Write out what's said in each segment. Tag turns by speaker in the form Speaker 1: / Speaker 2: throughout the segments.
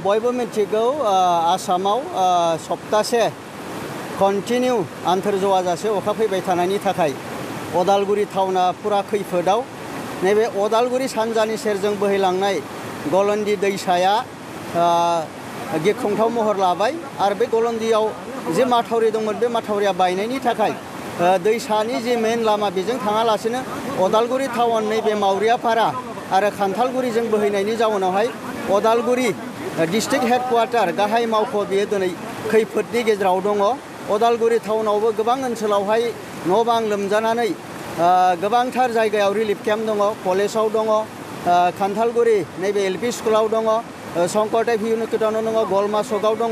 Speaker 1: बयबो मिथिगौ आसामाव सप्तासे कन्टिनिउ आन्थोरजवा जासे अखा फैबाय थानायनि थाखाय अदालगुरि टाउना पुरा खैफोदाव नैबे अदालगुरि सानजानि सेरजों बोहैलांनाय गलन्दि दैसाया गिख्रंथाव महर लाबाय आरो बे गलन्दियाव जे माथावरि दंमोन बे माथावरिया बायनायनि थाखाय दैसानि जे मेन लामा बेजों थाङालासिनो अदालगुरि टाउन नैबे मावरियापारा आरो खान्थालगुरिजों बोहैनायनि जाउनावहाय अदालगुरि डिस्ट्रिक्ट हेडक्वार्टार गाहाय मावख' बेयो दिनै खैफोदनि गेजेराव दङ। अदालगुरि टाउनावबो गोबां ओनसोलावहाय न' बां लोमजानानै गोबांथार जायगायाव रिलिफ केम्प दङ, कलेजाव दङ, खान्थालगुरि नैबे एलपि स्कुलाव दङ, शंकरदेव इउनिकेतनाव दङ, गलमा सकआव दङ।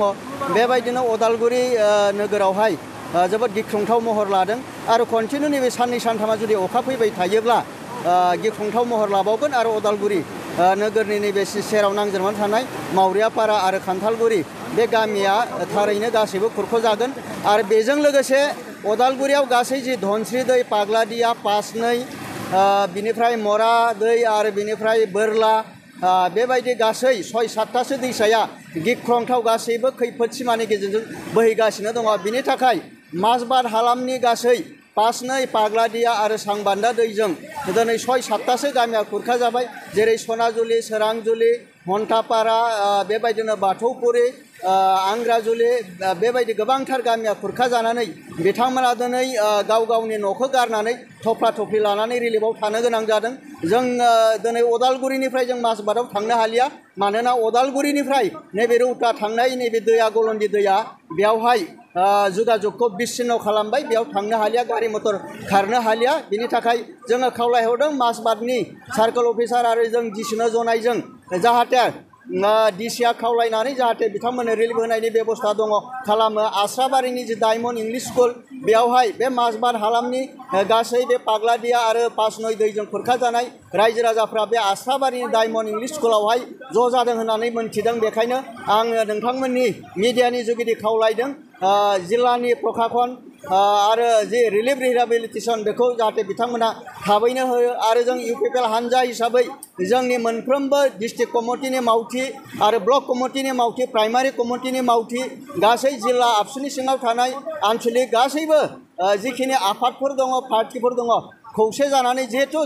Speaker 1: बेबायदिनो अदालगुरि नोगोरावहाय जोबोद गिख्रंथाव महर लादों आरो कन्टिनिउ नैबे साननै सानथामा जुदि अखा फैबाय थायोब्ला गिख्रंथाव महर लाबावगोन आरो अदालगुरि नोगोरनि नैबे सेराव नांजाबनानै थानाय मावरियापारा आरो खान्थालगुरि बे गामिया थारैनो गासैबो खुरख'जागोन आरो बेजों लोगोसे अदालगुरियाव गासै जि धनस्रि दै, पाग्लादिया, पासनै, बिनिफ्राय मरा दै आरो बिनिफ्राय बोरला बेबायदि गासै 6-7थासो दैसाया गिख्रंथाव गासैबो खैफोद सिमानि गेजेरजों बोहैगासिनो दङ। बिनि थाखाय माजबाद हालामनि गासै पासनै, पाग्लादिया आरो सांबान्दा दैजों दिनै 6-7थासो गामिया खुरखाजाबाय, जेरै सनाजुलि, सोरांजुलि, हन्टापारा, बेबायदिनो बाथौपुरि, आंग्राजुलि, बेबायदि गोबांथार गामिया खुरखाजानानै बिथांमोना दिनै गाव गावनि न'खौ गारनानै थफ्ला थफ्लि लानानै रिलिफआव थानो गोनां जादों। जों दिनै अदालगुरिनिफ्राय जों माजबादाव थांनो हालिया, मानोना अदालगुरिनिफ्राय नैबे रौता थांनाय नैबे दैया गलन्दि दैया बेयावहाय जगाजगखौ बिच्छिन्न खालामबाय, बेयाव थांनो हालिया, गारि मटर खारनो हालिया। बिनि थाखाय जोङो खावलायहरदों माजबादनि सार्कोल अफिसार आरो जों डिसिनो जनायजों जाहाथे डिसिआ खावलायनानै जाहाथे बिथांमोननो रिलिफ होनायनि बेबस्था दङ खालामो। आस्राबारिनि जि डायमन्ड इंलिश स्कुल बेयावहाय बे माजबाद हालामनि गासै बे पाग्लादिया आरो पासनै दैजों खुरखाजानाय रायजो राजाफ्रा बे आस्राबारिनि डायमन्ड इंलिश स्कुलावहाय ज' जादों होननानै मोन्थिदों। बेखायनो आङो नोंथांमोननि मिडियानि जुगिदि खावलायदों जिल्लानि प्रखाखन आरो जि रिलिफ रिहेबिलिटेसन बेखौ जाहाथे बिथांमोना थाबैनो होयो आरो जों इउपिपिएल हानजा हिसाबै जोंनि मोनफ्रोमबो डिस्ट्रिक्ट कमिटिनि मावथि आरो ब्लक कमिटिनि मावथि, प्राइमारि कमिटिनि मावथि, गासै जिल्ला आबसुनि सिङाव थानाय आन्चलिक गासैबो जिखिनि आफादफोर दङ, पार्टिफोर दङ, खौसे जानानै जिहेथु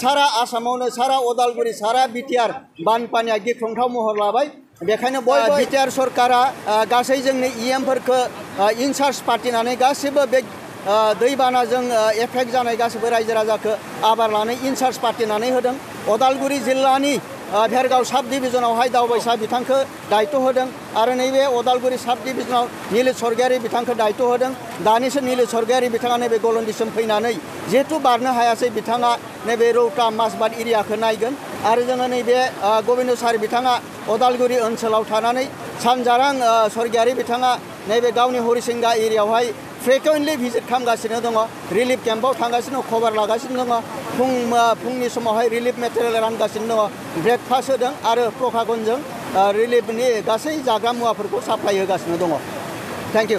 Speaker 1: सारा आसामावनो, सारा अदालगुरि, सारा बिटिआर बानपानिया गिख्रंथाव महर लाबाय, बेखायनो बयबो बिटिआर सरकारा गासै जोंनि इएमफोरखौ इनचार्ज पार्टिनानै गासिबो बे दैबानाजों एफेक्ट जानाय गासिबो रायजो राजाखौ आबार लानानै इनचार्ज पार्टिनानै होदों। अदालगुरि जिल्लानि भेरगाव साब डिभिजनावहाय दावबायसा बिथांखौ दायित्व होदों आरो नैबे अदालगुरि साब डिभिजनाव निलित सरगियारि बिथांखौ दायित्व होदों। दानिसो निलित सरगियारि बिथाङा नैबे गलन्दिसिम फैनानै जिहेथु बारनो हायासै, बिथाङा नैबे रौता माजबाद एरियाखौ नायगोन आरो जोङो नैबे गबिन्दसारी बिथाङा अदालगुरि ओनसोलाव थानानै सानजारां सरगियारि बिथाङा नैबे गावनि हरिसिंगा एरियायावहाय फ्रिकुवेन्टलि भिजिट खालामगासिनो दङ, रिलिफ केम्पआव थांगासिनो, खबर लागासिनो दङ, फुंनि समावहाय रिलिफ मेटेरियेल रानगासिनो दङ, ब्रेकफास्ट होदों आरो प्रखाखनजों रिलिफनि गासै जाग्रा मुवाफोरखौ साप्लाय होगासिनो दङ। Thank you.